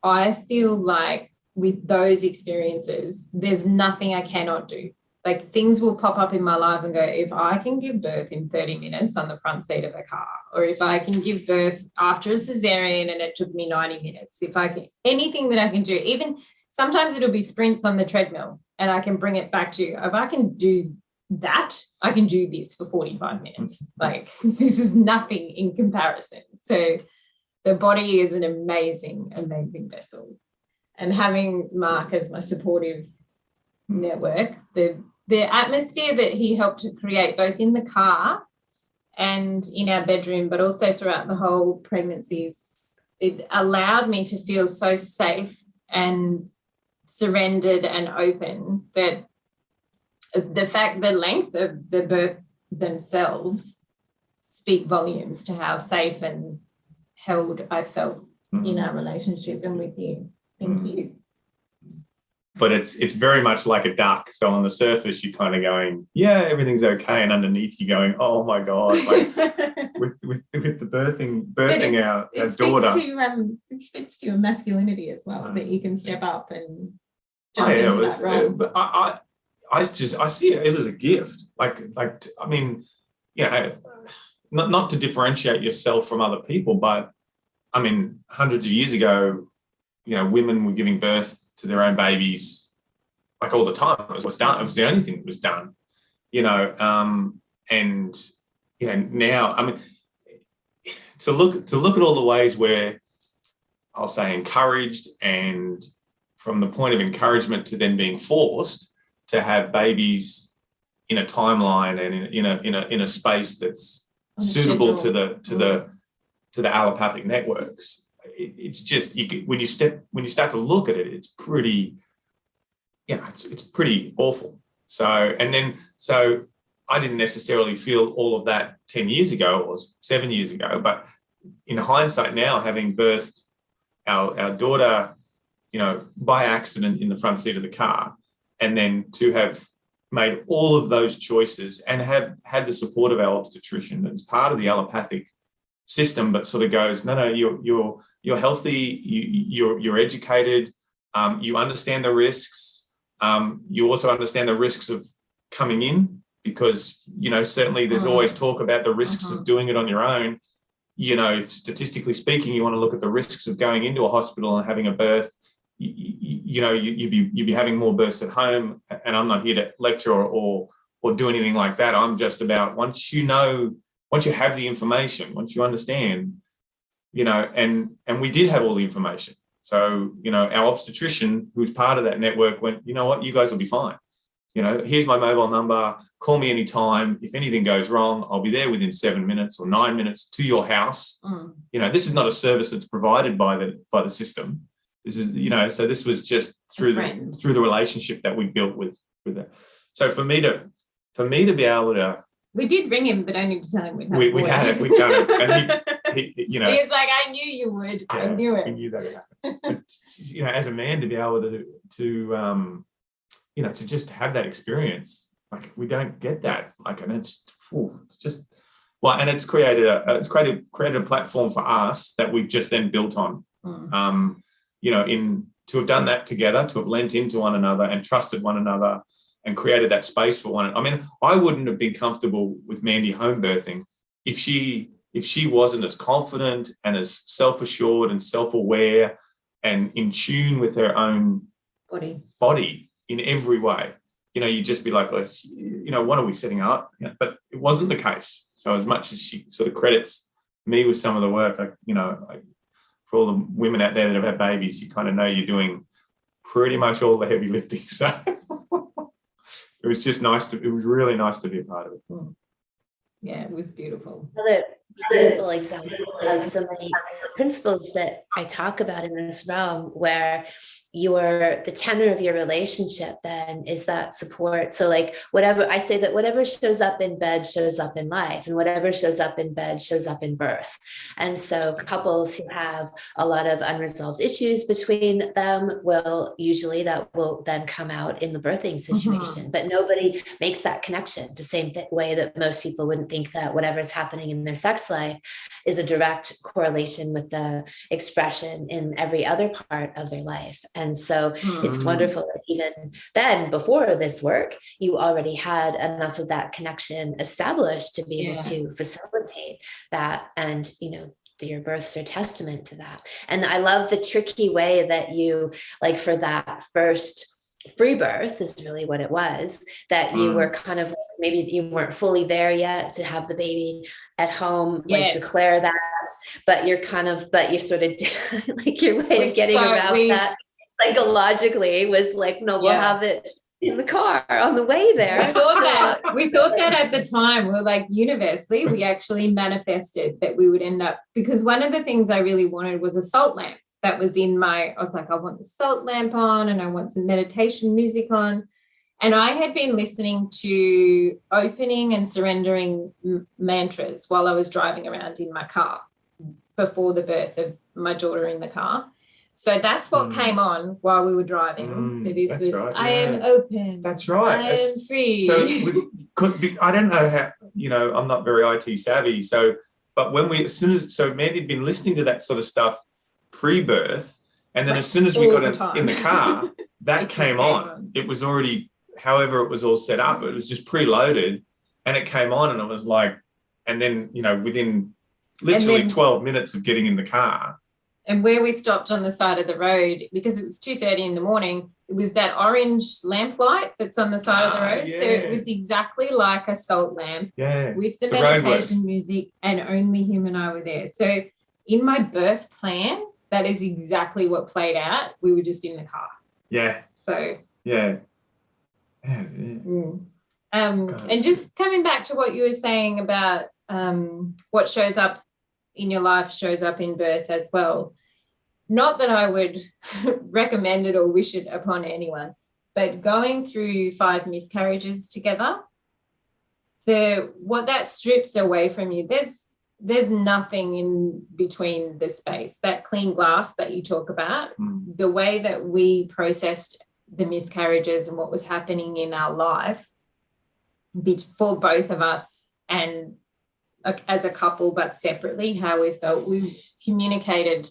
I feel like with those experiences, there's nothing I cannot do. Like, things will pop up in my life and go, if I can give birth in 30 minutes on the front seat of a car, or if I can give birth after a cesarean and it took me 90 minutes, if I can, anything that I can do, even sometimes it'll be sprints on the treadmill and I can bring it back to, if I can do that, I can do this for 45 minutes. Like, this is nothing in comparison. So the body is an amazing, amazing vessel. And having Mark as my supportive network, the atmosphere that he helped to create, both in the car and in our bedroom, but also throughout the whole pregnancies, it allowed me to feel so safe and surrendered and open that the length of the birth themselves speak volumes to how safe and held I felt in our relationship and with you. Thank you. But it's very much like a duck. So on the surface, you're kind of going, yeah, everything's okay, and underneath you're going, oh my God, like with the birthing our daughter. It speaks to your masculinity as well, that you can step up and jump into that role. But I see it as a gift. Like I mean, not to differentiate yourself from other people, but I mean, hundreds of years ago, women were giving birth to their own babies like all the time. It was done. It was the only thing that was done, and now, I mean, to look at all the ways where I'll say encouraged, and from the point of encouragement to then being forced to have babies in a timeline and in a space that's suitable to the allopathic networks. It's just, when you start to look at it, it's pretty, it's pretty awful. So I didn't necessarily feel all of that 10 years ago or 7 years ago, but in hindsight now, having birthed our daughter, by accident in the front seat of the car, and then to have made all of those choices and have had the support of our obstetrician that's part of the allopathic system, but sort of goes, no, you're healthy, you're educated, you understand the risks, you also understand the risks of coming in, because certainly there's always talk about the risks of doing it on your own. Statistically speaking, you want to look at the risks of going into a hospital and having a birth. You'd be having more births at home, and I'm not here to lecture or do anything like that. I'm just about, once you have the information, once you understand, and we did have all the information. So, our obstetrician, who's part of that network, went, you know what, you guys will be fine. Here's my mobile number, call me anytime. If anything goes wrong, I'll be there within 7 minutes or 9 minutes to your house. This is not a service that's provided by the system. This is, so this was just through the relationship that we built with it. So for me to be able to, we did ring him, but only to tell him we'd done it. And you know, he was like, I knew you would. Yeah, I knew it. I knew that would happen. But, you know, as a man, to be able to you know, to just have that experience, like we don't get that. Like, and it's just well, and it's created a platform for us that we've just then built on. You know, to have done that together, to have lent into one another and trusted one another and created that space for one. I mean, I wouldn't have been comfortable with Mandy home birthing if she wasn't as confident and as self-assured and self-aware and in tune with her own body in every way. You know, you'd just be like, you know, what are we setting up? Yeah, but it wasn't the case. So as much as she sort of credits me with some of the work, for all the women out there that have had babies, you kind of know you're doing pretty much all the heavy lifting. So it was just it was really nice to be a part of it. Yeah, it was beautiful. Another beautiful example of so many principles that I talk about in this realm, where the tenor of your relationship then is that support. So like I say that whatever shows up in bed shows up in life, and whatever shows up in bed shows up in birth. And so couples who have a lot of unresolved issues between them will then come out in the birthing situation, but nobody makes that connection the same way that most people wouldn't think that whatever's happening in their sex life is a direct correlation with the expression in every other part of their life. And so it's wonderful that even then, before this work, you already had enough of that connection established to be able to facilitate that. And, you know, your births are testament to that. And I love the tricky way that you, like, for that first free birth is really what it was, that you were kind of, maybe you weren't fully there yet to have the baby at home, like declare that, but you're sort of like your way of getting around that psychologically was like, no, we'll have it in the car on the way there. We thought that at the time. We were like, universally, we actually manifested that we would end up, because one of the things I really wanted was a salt lamp that was I was like, I want the salt lamp on and I want some meditation music on. And I had been listening to opening and surrendering mantras while I was driving around in my car before the birth of my daughter in the car. So that's what came on while we were driving. So this was, right, I am open. That's right. I am free. So I don't know how, you know, I'm not very IT savvy. So, but so Mandy had been listening to that sort of stuff pre-birth, and then as soon as we got in the car, that came on. It was already, however it was all set up, it was just preloaded, and it came on, and it was like, and then, you know, within literally 12 minutes of getting in the car. And where we stopped on the side of the road, because it was 2:30 in the morning, it was that orange lamp light that's on the side of the road. Yeah. So it was exactly like a salt lamp with the meditation music, and only him and I were there. So in my birth plan, that is exactly what played out. We were just in the car. Yeah. So. Yeah. And just coming back to what you were saying about what shows up in your life shows up in birth as well. Not that I would recommend it or wish it upon anyone, but going through 5 miscarriages together, what that strips away from you, there's nothing in between the space, that clean glass that you talk about, the way that we processed the miscarriages and what was happening in our life for both of us, and as a couple, but separately, how we felt. We communicated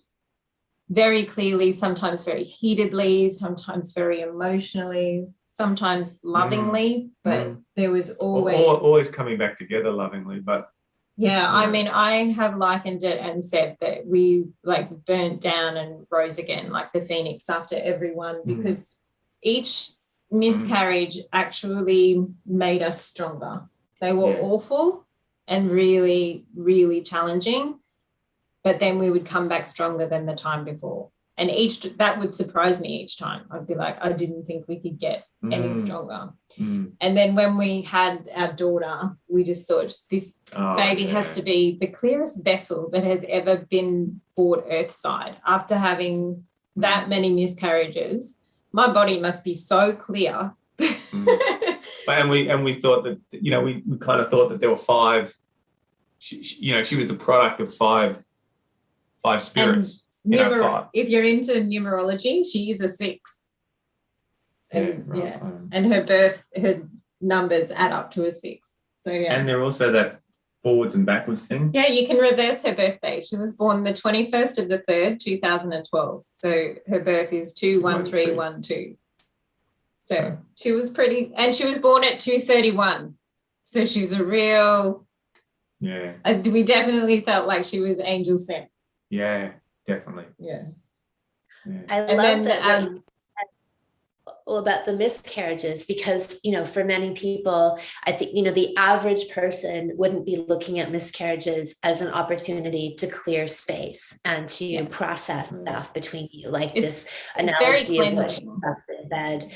very clearly, sometimes very heatedly, sometimes very emotionally, sometimes lovingly, but there was always coming back together lovingly. But I mean, I have likened it and said that we like burnt down and rose again like the phoenix after every one, because each miscarriage actually made us stronger. They were awful and really, really challenging, but then we would come back stronger than the time before. And that would surprise me each time. I'd be like, I didn't think we could get any stronger. And then when we had our daughter, we just thought this baby has to be the clearest vessel that has ever been brought earthside. After having that many miscarriages, my body must be so clear. And we thought that, you know, we kind of thought that there were 5, she was the product of 5 5 spirits. If you're into numerology, she is a 6. And and her numbers add up to a 6. So and they're also that forwards and backwards thing. Yeah, you can reverse her birthday. She was born the 21st of the 3rd, 2012. So her birth is 21312. So she was pretty, and she was born at 2:31. So she's a real. Yeah. We definitely felt like she was angel sent. Yeah, definitely. Yeah. I love that. About the miscarriages, because for many people, I think the average person wouldn't be looking at miscarriages as an opportunity to clear space and to process stuff between you, like this analogy of what you have in bed.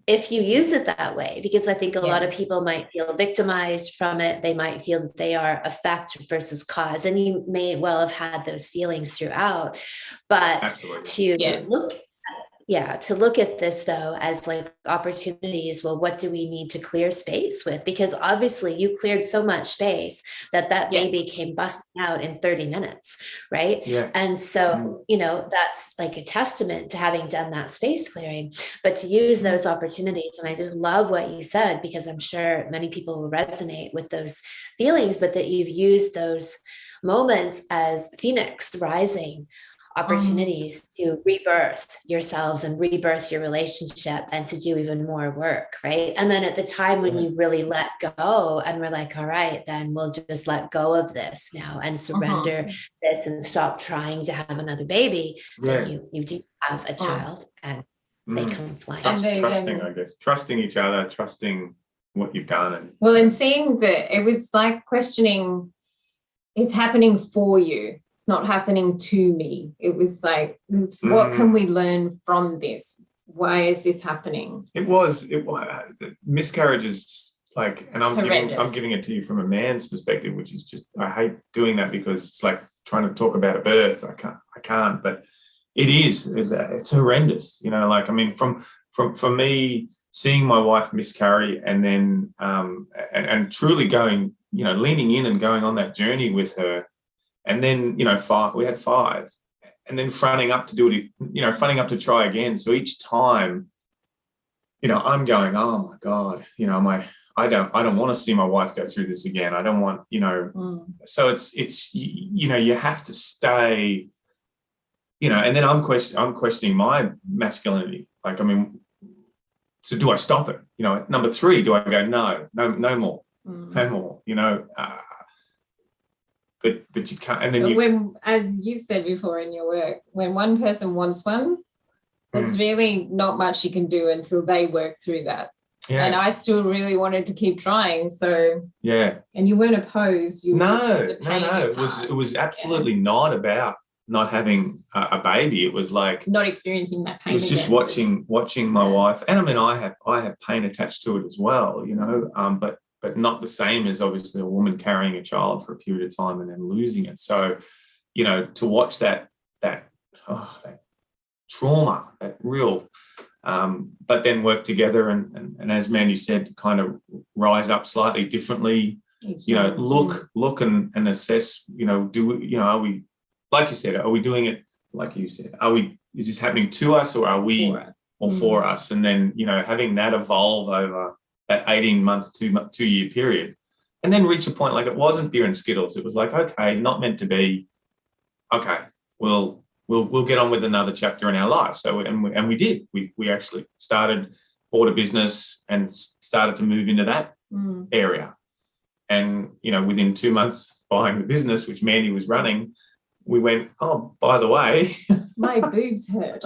If you use it that way, because I think a lot of people might feel victimized from it, they might feel that they are effect versus cause, and you may well have had those feelings throughout, but to look at this though as like opportunities. Well, what do we need to clear space with? Because obviously you cleared so much space that baby came busting out in 30 minutes, right? Yeah. And so that's like a testament to having done that space clearing, but to use those opportunities. And I just love what you said, because I'm sure many people will resonate with those feelings, but that you've used those moments as phoenix rising opportunities to rebirth yourselves and rebirth your relationship and to do even more work, right? And then at the time when you really let go and we're like, all right, then we'll just let go of this now and surrender this and stop trying to have another baby, then you do have a child and they come flying. Trusting, I guess. Trusting each other, trusting what you've done. And seeing that it was like questioning, it's happening for you. Not happening to me. It was like, what can we learn from this? Why is this happening? It was miscarriages, like, and I'm giving it to you from a man's perspective, which is just, I hate doing that because it's like trying to talk about a birth. I can't, but it's horrendous. Like, I mean, for me, seeing my wife miscarry and then and truly going, leaning in and going on that journey with her. And then, we had 5, and then fronting up to do it, fronting up to try again. So each time, I'm going, oh my God, I don't want to see my wife go through this again. I don't want, so it's, you have to stay, and then I'm questioning my masculinity. Like, I mean, so do I stop it? At number 3, do I go, no more, no more, But you can't, and then when, as you've said before in your work, when one person wants one, there's really not much you can do until they work through that. Yeah. And I still really wanted to keep trying. So and you weren't opposed. No. It was absolutely not about not having a baby. It was like not experiencing that pain. It was just watching my wife, and I mean, I have pain attached to it as well, but not the same as obviously a woman carrying a child for a period of time and then losing it. So, to watch that trauma, that real, but then work together and as Mandy said, kind of rise up slightly differently. Look and assess. Are we, like you said, are we doing it like you said? Is this happening to us, or are we for us? And then having that evolve over that 18-month, 2-year period, and then reach a point like it wasn't beer and Skittles. It was like, okay, not meant to be. Okay, we'll get on with another chapter in our life. So and we did. We actually bought a business and started to move into that area. And within 2 months buying the business, which Mandy was running, we went, oh, by the way, my boobs hurt.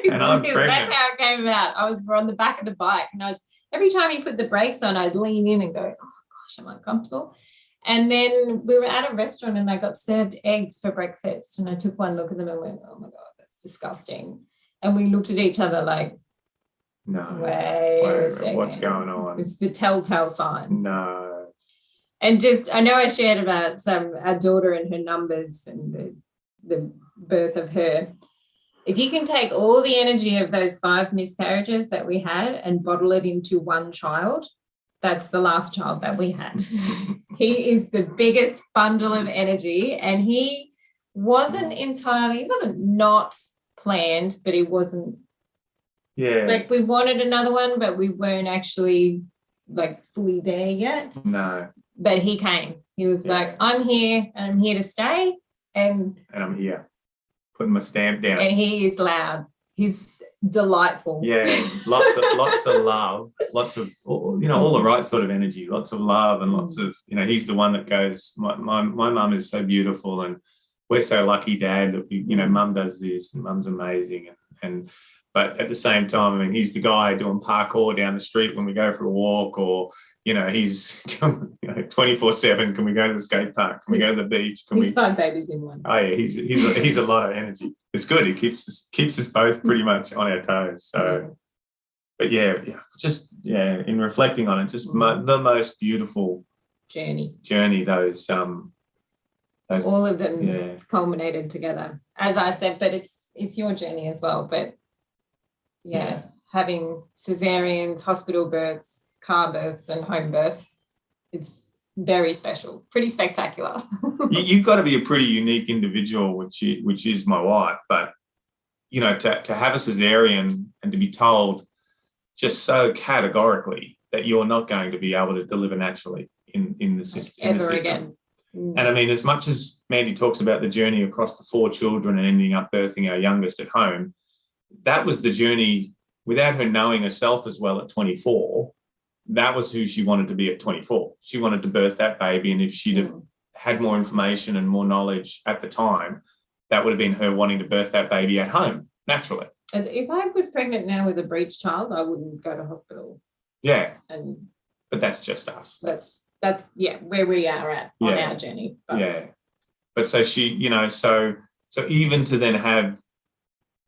And I'm pregnant. That's how it came about. I was on the back of the bike, and every time he put the brakes on, I'd lean in and go, oh gosh, I'm uncomfortable. And then we were at a restaurant and I got served eggs for breakfast, and I took one look at them and went, oh my God, that's disgusting. And we looked at each other like, no, wait a second. What's going on? It's the telltale sign. No. And I know I shared about our daughter and her numbers and the birth of her. If you can take all the energy of those 5 miscarriages that we had and bottle it into one child, that's the last child that we had. He is the biggest bundle of energy, and he wasn't not planned, but it wasn't. Yeah. Like we wanted another one, but we weren't actually like fully there yet. No. But he came. He was like, I'm here and I'm here to stay. And I'm here. Putting my stamp down. And he is loud. He's delightful. Yeah. Lots of love. Lots of, all the right sort of energy. Lots of love and lots of, he's the one that goes, my mum is so beautiful and we're so lucky, Dad, that mum does this and mum's amazing. But at the same time, I mean, he's the guy doing parkour down the street when we go for a walk, or, he's 24/7. Can we go to the skate park? Can we go to the beach? He's 5 babies in one. Oh yeah, he's a lot of energy. It's good. He keeps us both pretty much on our toes. So, but in reflecting on it, just the most beautiful journey. Those all of them culminated together, as I said. But it's your journey as well. But having cesareans, hospital births, car births, and home births, it's very special, pretty spectacular. You've got to be a pretty unique individual, which is my wife. But to have a cesarean and to be told just so categorically that you're not going to be able to deliver naturally in the system. Again. And I mean, as much as Mandy talks about the journey across the 4 children and ending up birthing our youngest at home, that was the journey without her knowing herself as well at 24. That was who she wanted to be at 24. She wanted to birth that baby. And if she'd have had more information and more knowledge at the time, that would have been her wanting to birth that baby at home naturally. And if I was pregnant now with a breech child, I wouldn't go to hospital. Yeah. But that's just us. That's where we are at on our journey. But. Yeah. But so she, so even to then have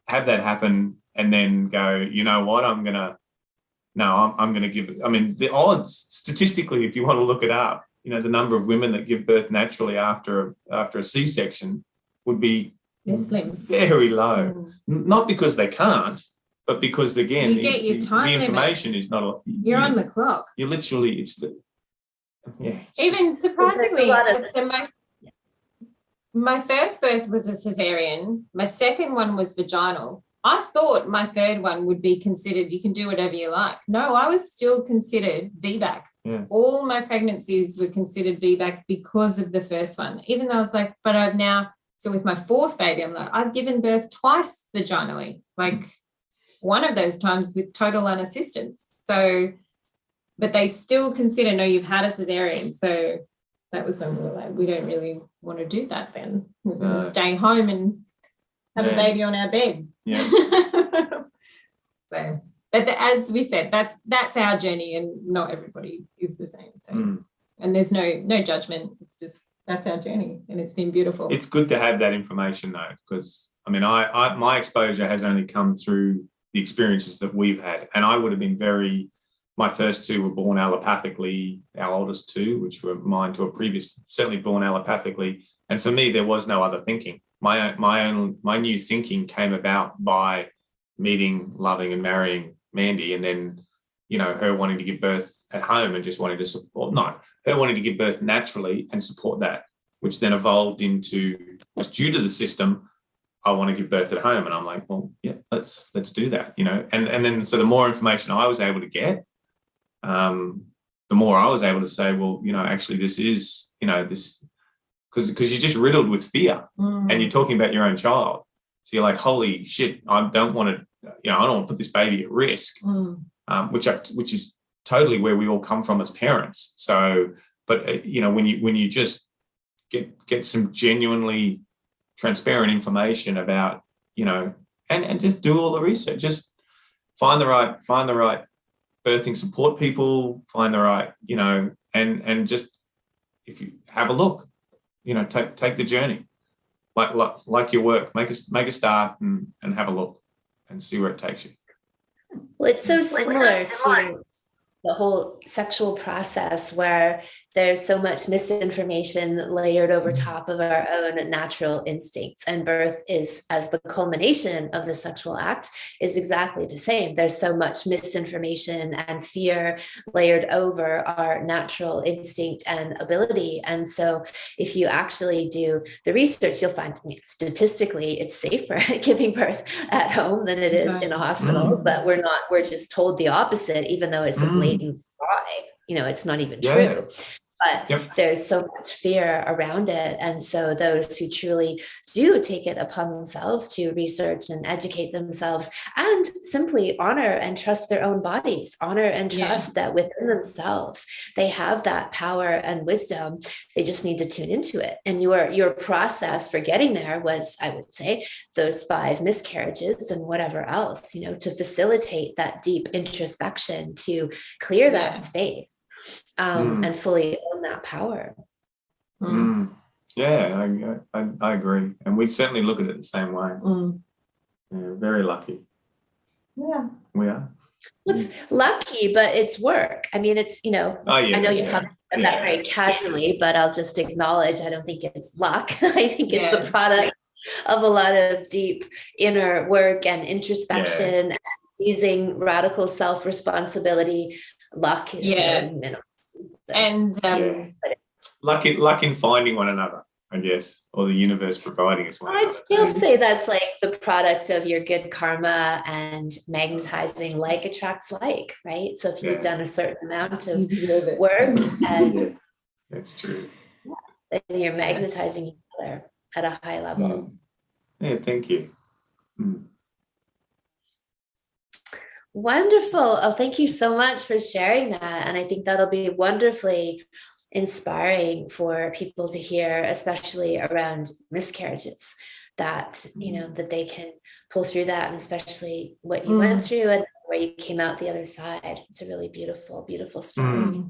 that happen and then go, you know what, I'm going to give it. I mean, the odds statistically, if you want to look it up, the number of women that give birth naturally after a C-section would be very low. Not because they can't, but because, again, you get your time the information limit. Is not. You're on the clock. You're literally, Even surprisingly, my first birth was a cesarean. My second one was vaginal. I thought my third one would be considered, you can do whatever you like. No, I was still considered VBAC. Yeah. All my pregnancies were considered VBAC because of the first one. Even though I was like, but I've now, so with my 4th baby, I'm like, I've given birth twice vaginally, like one of those times with total unassistance. So, but they still consider, no, you've had a cesarean. So that was when we were like, we don't really want to do that then. We're going to stay home and have a baby on our bed. Yeah. So, but as we said, that's our journey, and not everybody is the same. So, and there's no judgment. It's just that's our journey, and it's been beautiful. It's good to have that information though, because I mean, I my exposure has only come through the experiences that we've had, and I would have been my first 2 were born allopathically, our oldest 2, which were mine to a previous, certainly born allopathically. And for me, there was no other thinking. My new thinking came about by meeting, loving and marrying Mandy, and then, her wanting to give birth at home and just wanting to support, her wanting to give birth naturally and support that, which then evolved into, just due to the system, I want to give birth at home. And I'm like, well, yeah, let's do that, and then, so the more information I was able to get, the more I was able to say, well, actually this is, this, because you're just riddled with fear and you're talking about your own child. So you're like, holy shit, I don't want to, I don't want to put this baby at risk, which is totally where we all come from as parents. So, but when you just get some genuinely transparent information about, and just do all the research, just find the right birthing support people, find the right, and just, if you have a look, take the journey, like your work, make a start and have a look and see where it takes you. Well, it's so similar to the whole sexual process where there's so much misinformation layered over top of our own natural instincts. And birth is, as the culmination of the sexual act, is exactly the same. There's so much misinformation and fear layered over our natural instinct and ability. And so if you actually do the research, you'll find statistically it's safer giving birth at home than it is in a hospital. But we're just told the opposite, even though it's a blatant lie. It's not even true. But there's so much fear around it. And so those who truly do take it upon themselves to research and educate themselves and simply honor and trust their own bodies, honor and trust that within themselves, they have that power and wisdom. They just need to tune into it. And your process for getting there was, I would say, those 5 miscarriages and whatever else, to facilitate that deep introspection, to clear that space. And fully own that power. Yeah, I agree. And we certainly look at it the same way. Yeah, very lucky. Yeah. We are. It's lucky, but it's work. I mean, it's, I know you haven't said that very casually, but I'll just acknowledge, I don't think it's luck. I think it's the product of a lot of deep inner work and introspection and seizing radical self-responsibility. Luck is very minimal. And luck in finding one another, I guess, or the universe providing us one another. I'd still say that's like the product of your good karma and magnetizing. Like attracts like, right? So if you've done a certain amount of work and that's true, then you're magnetizing each other at a high level. Yeah, thank you. Wonderful. Oh, thank you so much for sharing that. And I think that'll be wonderfully inspiring for people to hear, especially around miscarriages, that, that they can pull through that, and especially what you went through and where you came out the other side. It's a really beautiful, beautiful story.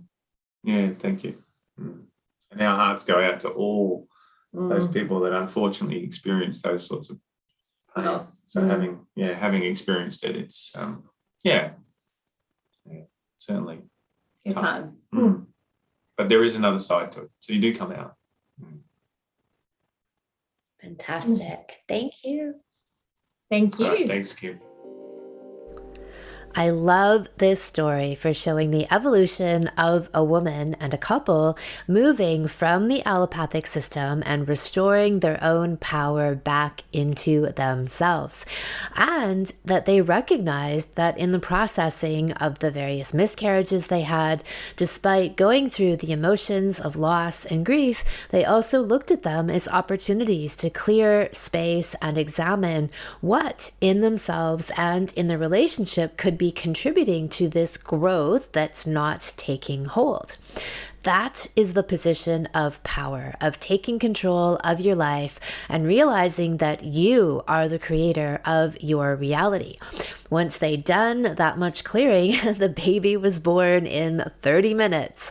Yeah, thank you. And our hearts go out to all those people that unfortunately experience those sorts of pain. So having experienced it, it's certainly it's hard. But there is another side to it, so you do come out. Fantastic. Thank you. Thank you. Right, thanks, Kim. I love this story for showing the evolution of a woman and a couple moving from the allopathic system and restoring their own power back into themselves. And that they recognized that in the processing of the various miscarriages they had, despite going through the emotions of loss and grief, they also looked at them as opportunities to clear space and examine what in themselves and in the relationship could be contributing to this growth that's not taking hold. That is the position of power, of taking control of your life and realizing that you are the creator of your reality. Once they'd done that much clearing, the baby was born in 30 minutes.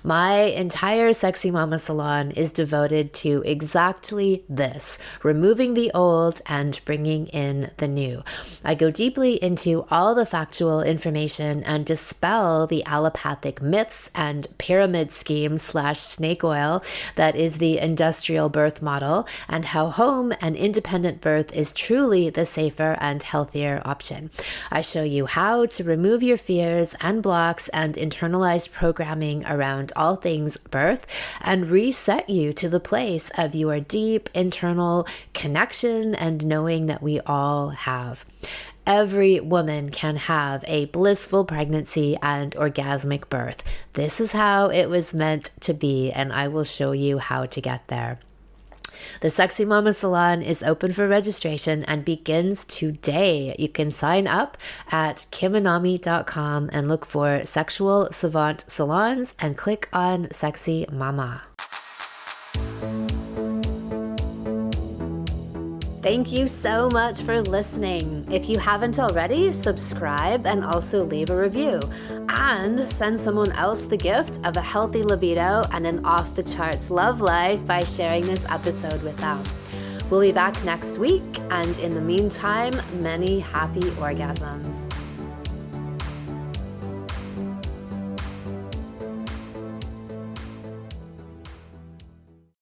My entire Sexy Mama Salon is devoted to exactly this, removing the old and bringing in the new. I go deeply into all the factual information and dispel the allopathic myths and pyramid scheme / snake oil that is the industrial birth model, and how home and independent birth is truly the safer and healthier option. I show you how to remove your fears and blocks and internalized programming around all things birth and reset you to the place of your deep internal connection and knowing that we all have. Every woman can have a blissful pregnancy and orgasmic birth. This is how it was meant to be, and I will show you how to get there. The Sexy Mama Salon is open for registration and begins today. You can sign up at kimanami.com and look for Sexual Savant Salons and click on Sexy Mama. Thank you so much for listening. If you haven't already, subscribe and also leave a review. And send someone else the gift of a healthy libido and an off-the-charts love life by sharing this episode with them. We'll be back next week, and in the meantime, many happy orgasms.